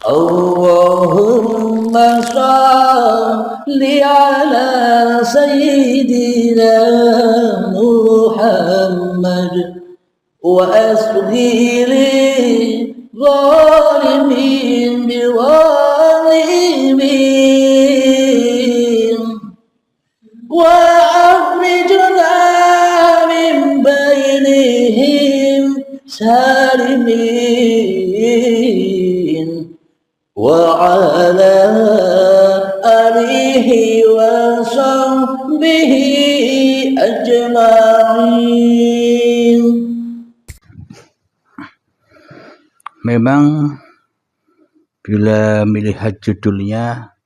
Allahumma salli ala sayyidina Muhammad wa asghiri zalimin biwalimin wa akhrijna min bainihim salimin wa ala alihi wa sahbihi ajma'in. Memang bila melihat judulnya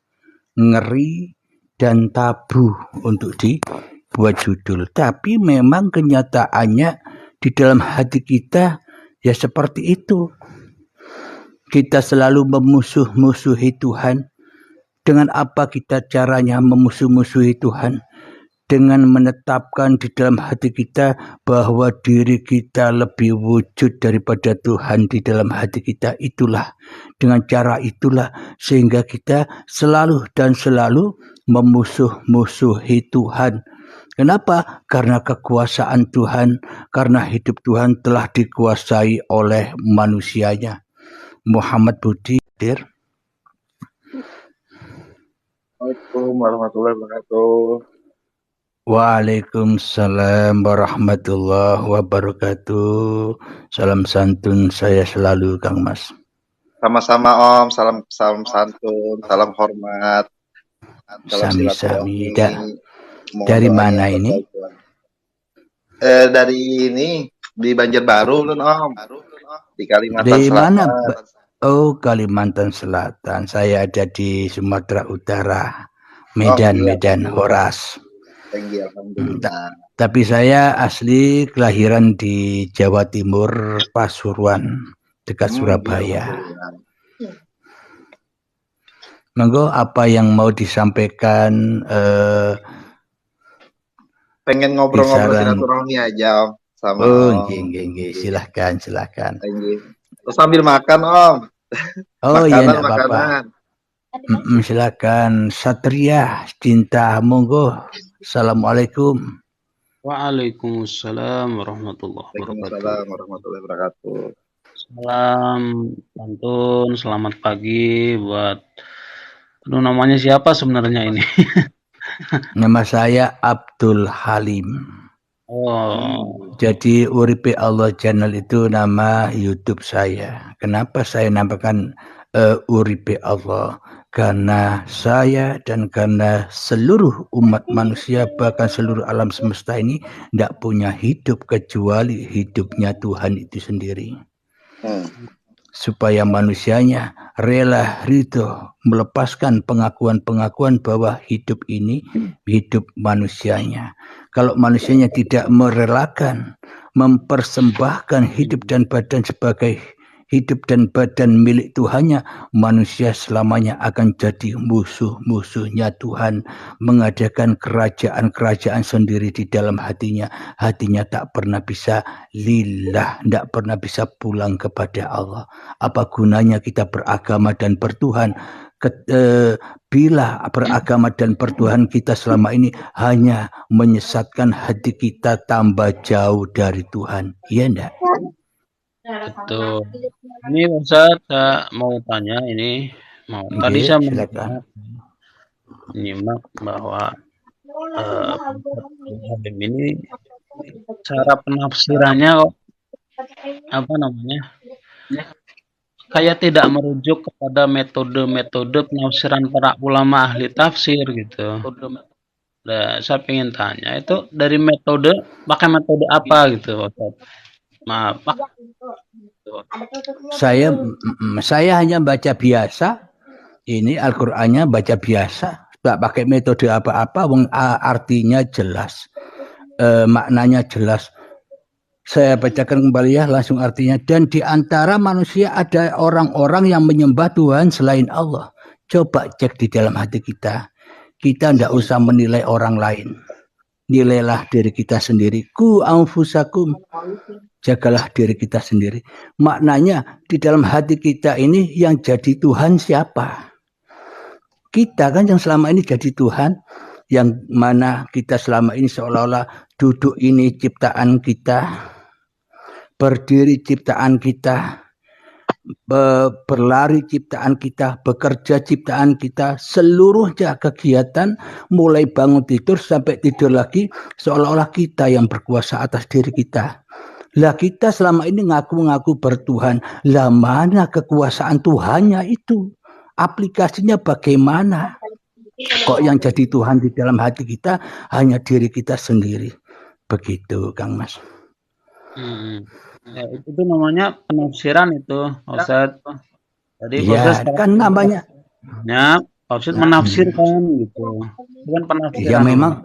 ngeri dan tabu untuk dibuat judul, tapi memang kenyataannya di dalam hati kita ya seperti itu. Kita selalu memusuh-musuhi Tuhan. Dengan apa kita caranya memusuh-musuhi Tuhan? Dengan menetapkan di dalam hati kita bahwa diri kita lebih wujud daripada Tuhan di dalam hati kita. Itulah, dengan cara itulah sehingga kita selalu dan selalu memusuh-musuhi Tuhan. Kenapa? Karena kekuasaan Tuhan, karena hidup Tuhan telah dikuasai oleh manusianya. Muhammad Budi. Assalamualaikum warahmatullahi wabarakatuh. Waalaikumsalam warahmatullahi wabarakatuh. Salam santun saya selalu, Kang Mas. Sama-sama Om, salam santun, salam hormat. Sami-sami. Dari mana ini? Dari ini di Banjarbaru, Om. Di Kalimantan Selatan. Mana? Oh, Kalimantan Selatan. Saya ada di Sumatera Utara, Medan, Horas. Alhamdulillah. Tapi saya asli kelahiran di Jawa Timur, Pasuruan, dekat Surabaya. Monggo, apa yang mau disampaikan? Pengen ngobrol-ngobrol silaturahmi aja, Om. Sama silahkan. Sambil makan, Om. Oh iya, enggak apa-apa. Silakan. Satria Cinta, monggo. Assalamualaikum. Waalaikumsalam warahmatullahi wabarakatuh. Salam santun, selamat pagi buat namanya siapa sebenarnya ini? Nama saya Abdul Halim. Oh. Jadi Uripe Allah Channel itu nama YouTube saya. Kenapa saya namakan Uripe Allah? Karena saya dan karena seluruh umat manusia, bahkan seluruh alam semesta ini tidak punya hidup kecuali hidupnya Tuhan itu sendiri. Supaya manusianya rela ridho melepaskan pengakuan-pengakuan bahwa hidup ini hidup manusianya. Kalau manusianya tidak merelakan, mempersembahkan hidup dan badan sebagai hidup dan badan milik Tuhannya, manusia selamanya akan jadi musuh-musuhnya Tuhan, mengadakan kerajaan-kerajaan sendiri di dalam hatinya. Hatinya tak pernah bisa lillah, tak pernah bisa pulang kepada Allah. Apa gunanya kita beragama dan bertuhan bila beragama dan bertuhan kita selama ini hanya menyesatkan hati kita tambah jauh dari Tuhan? Iya enggak? Betul. Ini Ustaz, saya mau tanya ini. Tadi saya menyimak bahwa ini cara penafsirannya kayak tidak merujuk kepada metode-metode penafsiran para ulama ahli tafsir gitu. Nah, saya ingin tanya itu dari pakai metode apa gitu, Ustaz? Maaf. Saya hanya baca biasa. Ini Al-Qur'annya baca biasa, tidak pakai metode apa-apa, artinya jelas. Maknanya jelas. Saya bacakan kembali ya langsung artinya. Dan di antara manusia ada orang-orang yang menyembah Tuhan selain Allah. Coba cek di dalam hati kita. Kita tidak usah menilai orang lain. nilailah diri kita sendiri. Ku anfusakum, jagalah diri kita sendiri. Maknanya di dalam hati kita ini yang jadi Tuhan siapa? Kita kan yang selama ini jadi Tuhan, yang mana kita selama ini seolah-olah duduk ini ciptaan kita, berdiri ciptaan kita, berlari ciptaan kita, bekerja ciptaan kita, seluruhnya kegiatan mulai bangun tidur sampai tidur lagi seolah-olah kita yang berkuasa atas diri kita. Lah kita selama ini ngaku-ngaku bertuhan, lah mana kekuasaan Tuhannya itu? Aplikasinya bagaimana? Kok yang jadi Tuhan di dalam hati kita hanya diri kita sendiri? Begitu, Kang Mas. Ya, itu namanya penafsiran itu, Ustaz. Jadi ya, kan namanya Ustaz menafsirkan gitu. Bukan penafsiran.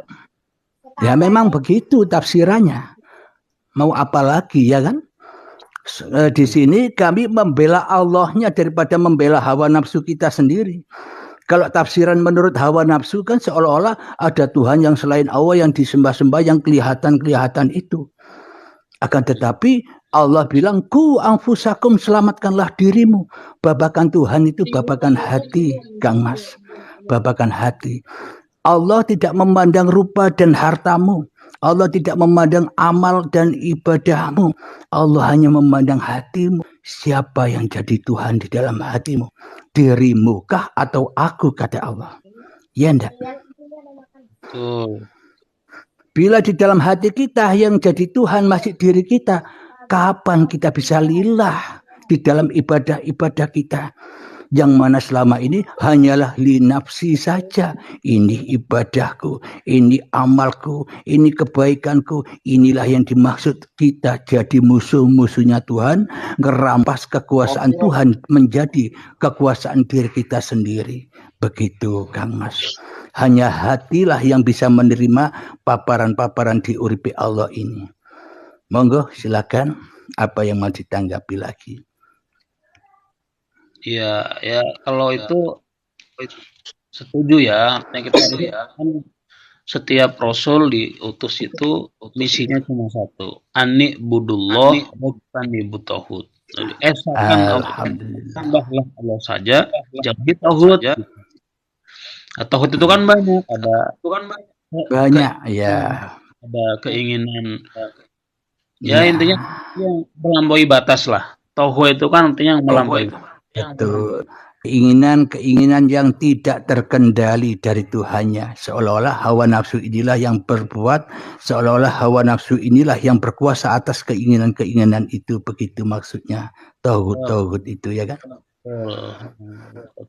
Ya memang begitu tafsirannya. Mau apa lagi ya kan? Di sini kami membela Allahnya daripada membela hawa nafsu kita sendiri. Kalau tafsiran menurut hawa nafsu kan seolah-olah ada Tuhan yang selain Allah yang disembah-sembah, yang kelihatan-kelihatan itu. Akan tetapi Allah bilang, ku anfusakum, selamatkanlah dirimu. Babakan Tuhan itu babakan hati, Kang Mas. Babakan hati. Allah tidak memandang rupa dan hartamu. Allah tidak memandang amal dan ibadahmu. Allah hanya memandang hatimu. Siapa yang jadi Tuhan di dalam hatimu? Dirimu kah atau aku, kata Allah? Ya enggak? Bila di dalam hati kita yang jadi Tuhan masih diri kita, kapan kita bisa lillah di dalam ibadah-ibadah kita? Yang mana selama ini hanyalah linafsi saja. Ini ibadahku, ini amalku, ini kebaikanku. Inilah yang dimaksud kita jadi musuh-musuhnya Tuhan, ngerampas kekuasaan Tuhan menjadi kekuasaan diri kita sendiri. Begitu, Kang Mas. Hanya hatilah yang bisa menerima paparan-paparan di uripi Allah ini. Monggo silakan, apa yang mau ditanggapi lagi? Ya kalau itu setuju ya. Kita kan setiap rasul diutus itu misinya cuma satu, ani budullah bukan ibutahud. Jadi esakan tambahlah Allah saja, jadi tauhid. Tauhid itu kan banyak, ya. Ada keinginan. Ya intinya yang melampaui batas lah. Tauhid itu kan intinya yang melampaui batas. Itu keinginan yang tidak terkendali dari Tuhannya, seolah-olah hawa nafsu inilah yang berbuat, seolah-olah hawa nafsu inilah yang berkuasa atas keinginan-keinginan itu. Begitu maksudnya tauhid itu ya kan?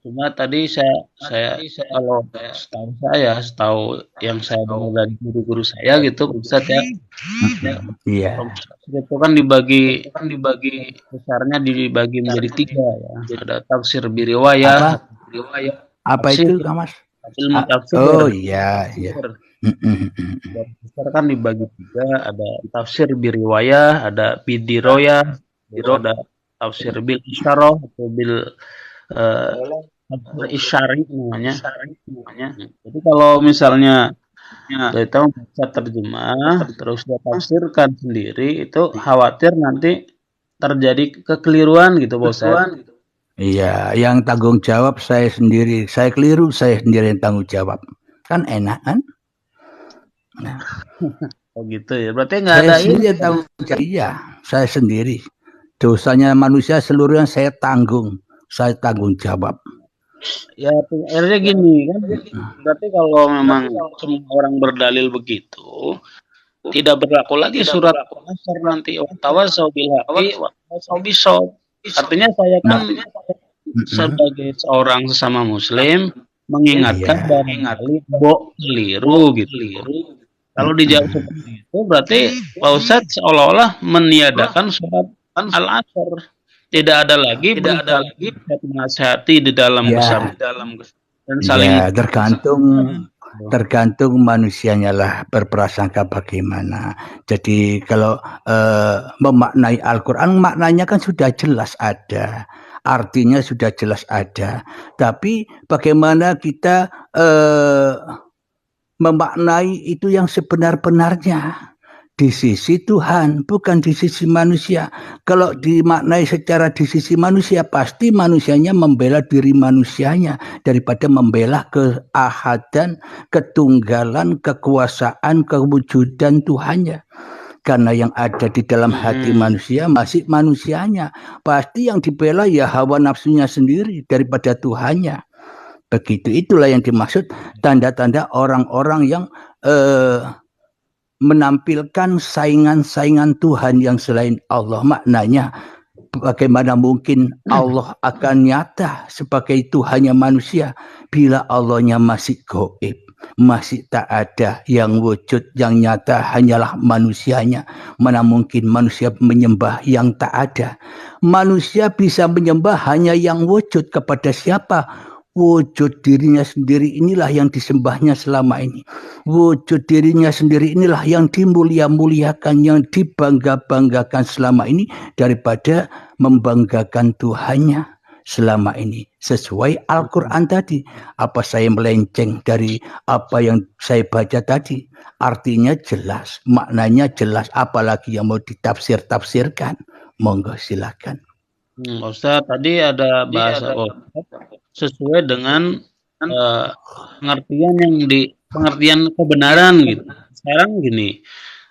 Cuma tadi saya kalau setahu yang saya dengar dari guru-guru saya gitu, Ustaz ya. Iya. Itu kan dibagi besarnya dibagi menjadi 3 ya. Ada tafsir biriwayah. Apa itu, Mas? Ilmu tafsir. Oh iya. Besar kan dibagi 3, ada tafsir biriwayah, ada bidiroyah, ada tafsir bil isyarah atau bil isyari namanya. Jadi kalau misalnya kita membaca terjemah terus dia tafsirkan sendiri, itu khawatir nanti terjadi kekeliruan gitu, Bosan. Iya, yang tanggung jawab saya sendiri. Saya keliru, saya sendiri yang tanggung jawab. Kan enak kan? Nah. Oh gitu ya. Berarti nggak ada ini tanggung jawab. Iya, saya sendiri. Dosanya manusia seluruhnya saya tanggung jawab. Ya akhirnya gini kan, berarti kalau memang semua orang berdalil begitu, tidak berlaku lagi surat Al-Asr nanti tawassaw bil haqqi wa tawassaw bisob. Artinya saya kan sebagai seorang sesama muslim mengingatkan barangkali keliru gitu. Kalau dijawab seperti itu berarti Pak Ustadz seolah-olah meniadakan surat Al-Asr. Tidak ada lagi menasihati di dalam besar dan saling tergantung manusianya lah berprasangka bagaimana. Jadi kalau memaknai Al-Quran, maknanya kan sudah jelas ada, artinya sudah jelas ada. Tapi bagaimana kita memaknai itu yang sebenar-benarnya di sisi Tuhan, bukan di sisi manusia. Kalau dimaknai secara di sisi manusia, pasti manusianya membela diri manusianya daripada membela keahadan, ketunggalan, kekuasaan, kewujudan Tuhannya. Karena yang ada di dalam hati manusia masih manusianya. Pasti yang dibela ya hawa nafsunya sendiri daripada Tuhannya. Begitu, itulah yang dimaksud tanda-tanda orang-orang yang menampilkan saingan-saingan Tuhan yang selain Allah. Maknanya bagaimana mungkin Allah akan nyata sebagai Tuhannya manusia bila Allahnya masih gaib, masih tak ada, yang wujud, yang nyata hanyalah manusianya. Mana mungkin manusia menyembah yang tak ada. Manusia bisa menyembah hanya yang wujud. Kepada siapa? Wujud dirinya sendiri inilah yang disembahnya selama ini. Wujud dirinya sendiri inilah yang dimulia-muliakan, yang dibangga-banggakan selama ini daripada membanggakan Tuhannya selama ini. Sesuai Al-Quran tadi. Apa saya melenceng dari apa yang saya baca tadi? Artinya jelas, maknanya jelas. Apalagi yang mau ditafsir-tafsirkan. Monggo silakan. Ustaz, tadi ada bahasa sesuai dengan pengertian pengertian kebenaran gitu. Sekarang gini,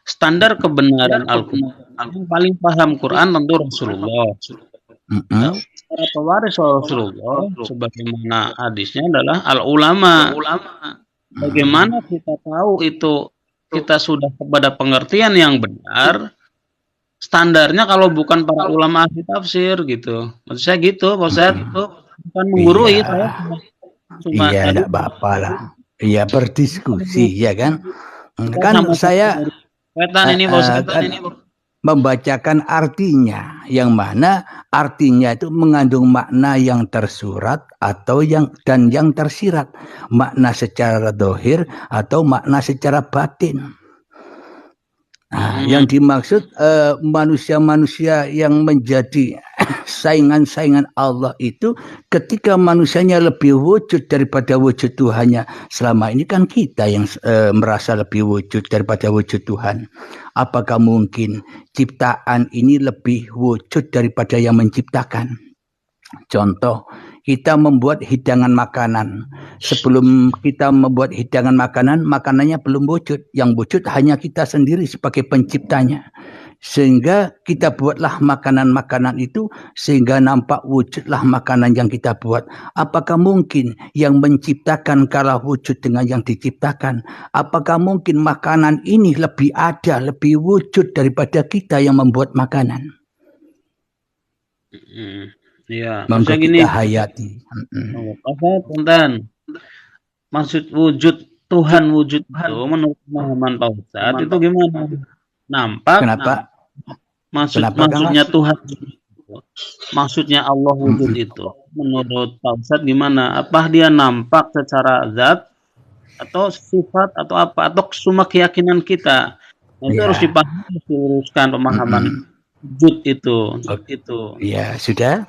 standar kebenaran Al-Quran yang paling paham Quran tentu Rasulullah. Para pewaris Rasulullah sebagaimana hadisnya adalah al-ulama. Bagaimana kita tahu itu kita sudah kepada pengertian yang benar? Standarnya kalau bukan para ulama ahli tafsir gitu. Maksud saya gitu, Pak Ustaz. Bukan menggurui, saya cuma iya, tidak apa-apa lah. Iya, berdiskusi, ya kan? Kan saya membacakan artinya, yang mana artinya itu mengandung makna yang tersurat atau yang tersirat, makna secara dohir atau makna secara batin. Nah, yang dimaksud manusia-manusia yang menjadi saingan-saingan Allah itu ketika manusianya lebih wujud daripada wujud Tuhannya. Selama ini kan kita yang merasa lebih wujud daripada wujud Tuhan. Apakah mungkin ciptaan ini lebih wujud daripada yang menciptakan? Contoh, kita membuat hidangan makanan. Sebelum kita membuat hidangan makanan, makanannya belum wujud. Yang wujud hanya kita sendiri sebagai penciptanya. Sehingga kita buatlah makanan-makanan itu sehingga nampak wujudlah makanan yang kita buat. Apakah mungkin yang menciptakan kalah wujud dengan yang diciptakan? Apakah mungkin makanan ini lebih ada, lebih wujud daripada kita yang membuat makanan? Iya, maksudnya gini, hayati. Punten. Maksud wujud Tuhan itu menurut pemahaman Pak Ustadz itu gimana? Nampak? Kenapa? Maksudnya Tuhan, maksudnya Allah wujud itu menurut Pak Ustadz gimana? Apa dia nampak secara zat atau sifat atau apa atau semua keyakinan kita? Itu harus dipahami, diluruskan pemahaman wujud itu. Ya sudah.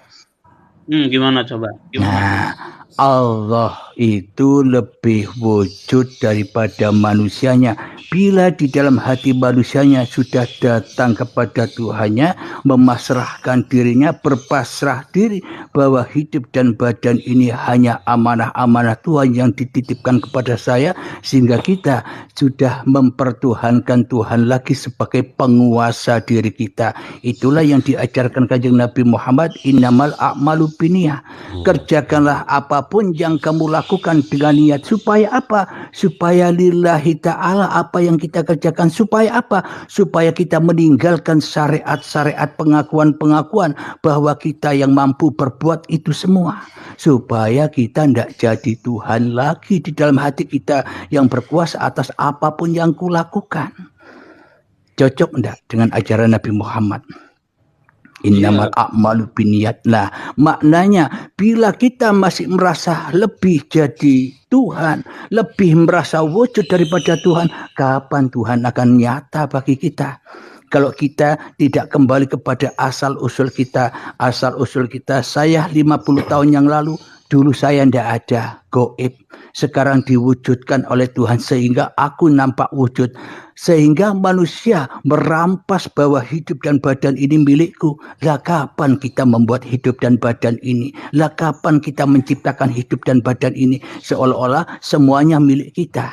Gimana coba? Nah, Allah itu lebih wujud daripada manusianya. Bila di dalam hati manusianya sudah datang kepada Tuhannya, memasrahkan dirinya, berpasrah diri bahwa hidup dan badan ini hanya amanah-amanah Tuhan yang dititipkan kepada saya, sehingga kita sudah mempertuhankan Tuhan lagi sebagai penguasa diri kita. Itulah yang diajarkan Kanjeng Nabi Muhammad, innamal a'malu binniyah. Kerjakanlah apapun yang kamu lakukan dengan niat. Supaya apa? Supaya lillahi ta'ala. Apa yang kita kerjakan supaya apa? Supaya kita meninggalkan syariat-syariat, pengakuan-pengakuan bahwa kita yang mampu berbuat itu semua. Supaya kita tidak jadi Tuhan lagi di dalam hati kita yang berkuasa atas apapun yang kulakukan. Cocok enggak dengan ajaran Nabi Muhammad? Innamal a'malu binniyat. Nah, maknanya bila kita masih merasa lebih jadi Tuhan, lebih merasa wujud daripada Tuhan, kapan Tuhan akan nyata bagi kita? Kalau kita tidak kembali kepada asal usul kita, saya 50 tahun yang lalu Dulu saya tidak ada, goib. Sekarang diwujudkan oleh Tuhan sehingga aku nampak wujud. Sehingga manusia merampas bahwa hidup dan badan ini milikku. Lah kapan kita membuat hidup dan badan ini? Lah kapan kita menciptakan hidup dan badan ini? Seolah-olah semuanya milik kita.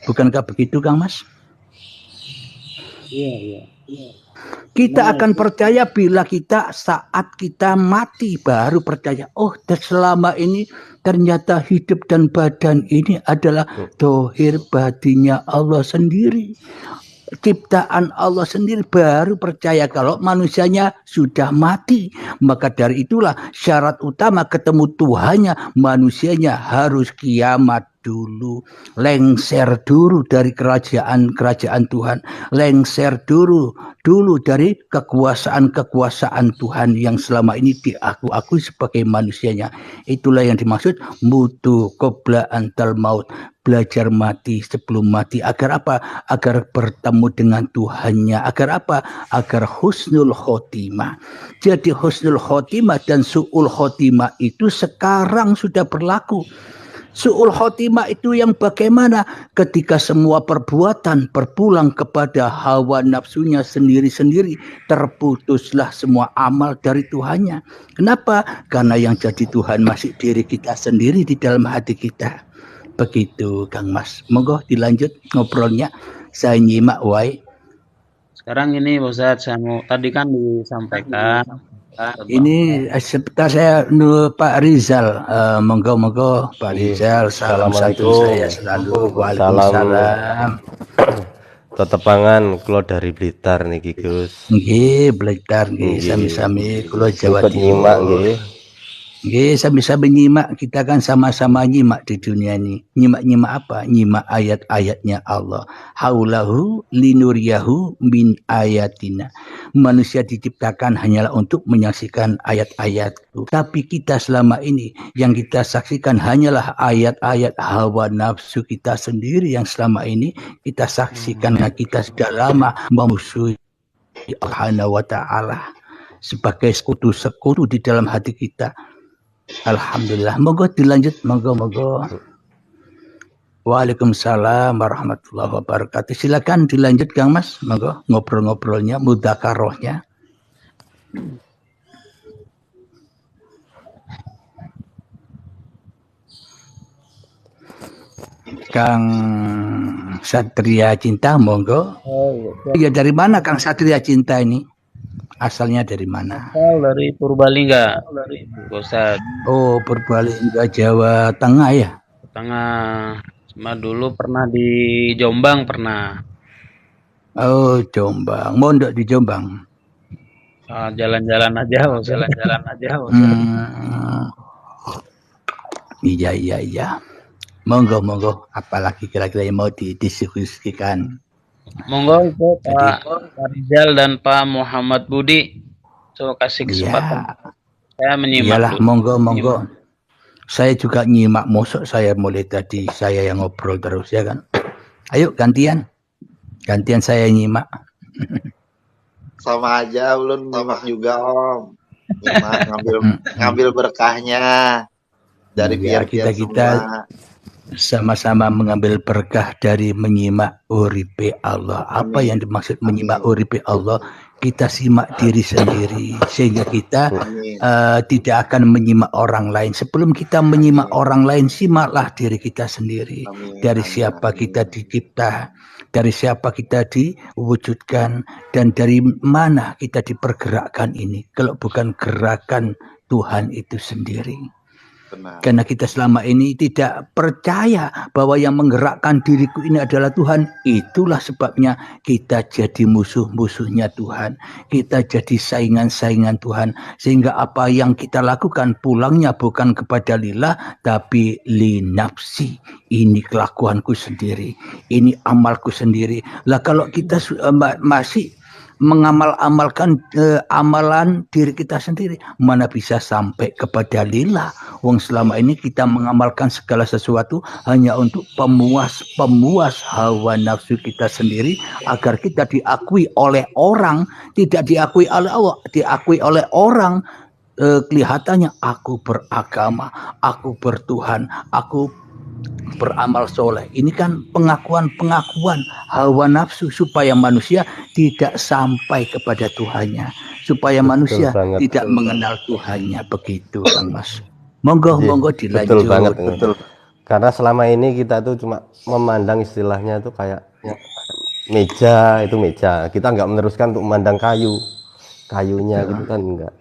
Bukankah begitu, Kang Mas? Iya. Kita akan percaya bila kita saat kita mati baru percaya. Oh, selama ini ternyata hidup dan badan ini adalah dohir batinnya Allah sendiri. Ciptaan Allah sendiri, baru percaya kalau manusianya sudah mati. Maka dari itulah syarat utama ketemu Tuhannya, manusianya harus kiamat dulu, lengser dulu dari kerajaan Tuhan, lengser dulu dari kekuasaan Tuhan yang selama ini diakui sebagai manusianya. Itulah yang dimaksud mutu qabla antal maut, belajar mati sebelum mati. Agar apa? Agar bertemu dengan Tuhannya. Agar apa? Agar husnul khotimah. Jadi husnul khotimah dan su'ul khotimah itu sekarang sudah berlaku. Su'ul khotimah itu yang bagaimana? Ketika semua perbuatan berpulang kepada hawa nafsunya sendiri-sendiri, terputuslah semua amal dari Tuhannya. Kenapa? Karena yang jadi Tuhan masih diri kita sendiri di dalam hati kita. Begitu, Kang Mas. Monggo dilanjut ngobrolnya. Saya nyimak, wai. Sekarang ini Ustaz, saya mau, tadi kan disampaikan. Ini sebentar saya Pak Rizal, monggo Pak Rizal, salam satu saya selalu. Waalaikumsalam. Tetepangan kulo dari Blitar niki Gus. Nggih, Blitar nggih, sami-sami kulo Jawa Timur. Nyimak nggih. Nggih, sami-sami nyimak, kita kan sama-sama nyimak di dunia ini. Nyimak apa? Nyimak ayat-ayatnya Allah. Haulahu linuriyahu min ayatina. Manusia diciptakan hanyalah untuk menyaksikan ayat-ayatku. Tapi kita selama ini yang kita saksikan hanyalah ayat-ayat hawa nafsu kita sendiri yang selama ini kita saksikan. Karena kita sudah lama memusuhi Allah wa ta'ala sebagai sekutu di dalam hati kita. Alhamdulillah. Monggo dilanjut, monggo. Waalaikumsalam warahmatullahi wabarakatuh. Silakan dilanjut, Kang Mas. Monggo ngobrol-ngobrolnya, mudzakarahnya. Kang Satria Cinta, monggo. Ya, dari mana Kang Satria Cinta ini? Asalnya dari mana? Dari Purbalingga, dari Ustaz. Oh, Purbalingga, Jawa Tengah ya? Tengah. Cuma dulu pernah di Jombang pernah. Oh, Jombang. Mondok di Jombang. Jalan-jalan aja, Ustaz. Iya. Monggo. Apalagi kira-kira yang mau didiskusikan? Monggo itu Pak Rizal dan Pak Muhammad Budi. Coba kasih kesempatan. Saya menyimak. Iyalah, monggo. Saya juga nyimak, mosok saya mulai tadi saya yang ngobrol terus ya kan. Ayo gantian saya nyimak. Sama aja, ulun nyimak juga Om. Nyimak, ngambil berkahnya dari ya, kita semua. Sama-sama mengambil berkah dari menyimak uripe Allah. Apa yang dimaksud menyimak uripe Allah? Kita simak diri sendiri sehingga kita tidak akan menyimak orang lain. Sebelum kita menyimak orang lain, simaklah diri kita sendiri. Dari siapa kita dicipta, dari siapa kita diwujudkan, dan dari mana kita dipergerakkan ini. Kalau bukan gerakan Tuhan itu sendiri. Karena kita selama ini tidak percaya bahwa yang menggerakkan diriku ini adalah Tuhan. Itulah sebabnya kita jadi musuh-musuhnya Tuhan. Kita jadi saingan-saingan Tuhan. Sehingga apa yang kita lakukan pulangnya bukan kepada lillah, tapi li nafsi. Ini kelakuanku sendiri. Ini amalku sendiri. Lah kalau kita masih mengamalkan amalan diri kita sendiri, mana bisa sampai kepada lillah. Wong selama ini kita mengamalkan segala sesuatu hanya untuk pemuas hawa nafsu kita sendiri, agar kita diakui oleh orang, tidak diakui oleh Allah, diakui oleh orang. kelihatannya aku beragama, aku bertuhan, aku beramal soleh. Ini kan pengakuan-pengakuan hawa nafsu supaya manusia tidak sampai kepada Tuhannya, supaya manusia banget. tidak mengenal Tuhannya. Begitu, Kang Mas. Monggo, Iya, monggo betul dilanjut. banget. Karena selama ini kita tuh cuma memandang istilahnya tuh kayak meja itu meja. Kita nggak meneruskan untuk memandang kayunya gitu kan enggak.